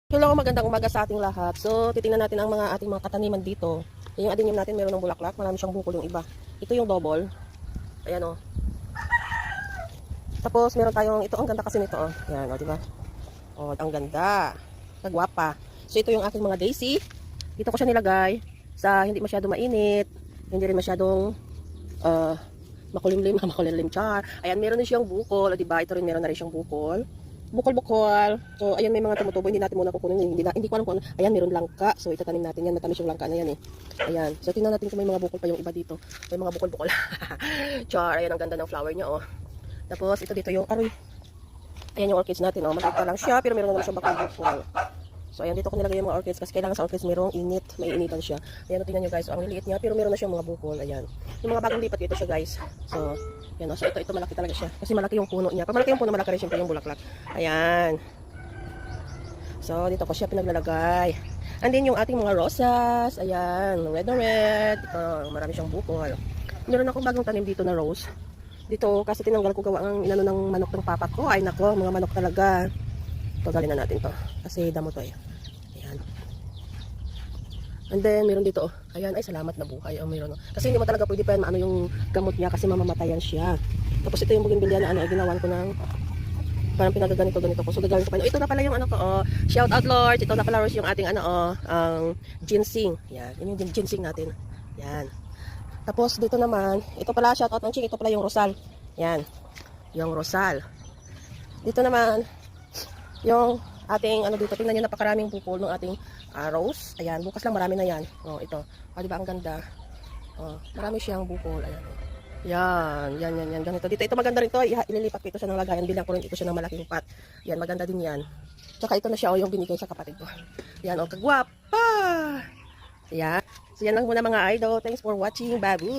Hello, magandang umaga sa ating lahat. So, titingnan natin ang ating mga kataniman dito. Yung adenium natin, meron ng bulaklak. Marami siyang bukol yung iba. Ito yung double. Ayan o. Tapos, meron tayong, ito ang ganda kasi nito o. Ayan o, diba? O, ang ganda. Kagwapa. So, ito yung aking mga daisy. Dito ko siya nilagay sa hindi masyado mainit. Hindi rin masyadong makulimlim char. Ayan, meron din siyang bukol. O, diba? Ito rin meron na rin siyang bukol. Bukol-bukol. So, ayan, may mga tumutubo. Hindi natin muna kukunin. Hindi ko alam kung ano. Ayan, meron langka. So, itatanim natin yan. Matamis yung langka na yan eh. Ayan. So, tingnan natin kung may mga bukol pa yung iba dito. May mga bukol-bukol. Char. Ayan, ang ganda ng flower niya, oh. Tapos, ito dito yung aroy. Ayan yung orchids natin, oh. Maliit pa lang siya, pero meron naman siyang bakal-bukol. So, ayan, dito ko nilagay yung mga orchids kasi kailangan sa orchids merong init. May initan siya. Ayan, tingnan nyo guys. So, ang liliit niya, pero meron na siyang mga bukol. Ayan. Yung mga bagong lipat ito siya guys. So, yan, so ito malaki talaga siya. Kasi malaki yung puno niya. Pag malaki yung puno, malaki rin siyempre yung bulaklak. Ayan. So, dito ko siya pinaglalagay. And then, yung ating mga rosas. Ayan, red na red. Ito, marami siyang bukol. Meron akong bagong tanim dito na rose. Dito, kasi tinanggal ko gawa ang inano ng manok ng papa ko. Ay, nako, mga manok talaga. Ito, galin na natin to. Kasi damo to eh. Ayan. And then, meron dito, oh. Ayan, ay, salamat na buhay. Oh, meron, oh. Kasi hindi mo talaga pwede pa yan, ano yung gamot niya kasi mamamatayan siya. Tapos ito yung bougainvillea na ano, ay ginawan ko ng parang pinagaganito ganito ko. So, gagawin ko pa. Oh, ito na pala yung ano ko, oh. Shout out, Lord. Ito na pala yung ating ano, oh, ang ginseng. Yan, yun yung ginseng natin. Yan. Tapos, dito naman, ito pala, shout out ng ching, ito pala yung rosal. Yan. Yung rosal. Dito naman, yung ating ano dito, tingnan nyo napakaraming bukol ng ating rose. Ayan, bukas lang marami na yan. Oh, ito. Oh, di ba ang ganda? Oh, marami siyang bukol. Ayan. Yan. Ganito. Dito, ito maganda rin to. Ililipat ko ito siya ng lagayan. Bilang ko rin ito siya ng malaking pot. Yan, maganda din yan. Tsaka ito na siya, oh, yung binigay sa kapatid ko. Yan, oh, kagwapa! Yan. So, yan lang muna mga idol. Thanks for watching. Babu!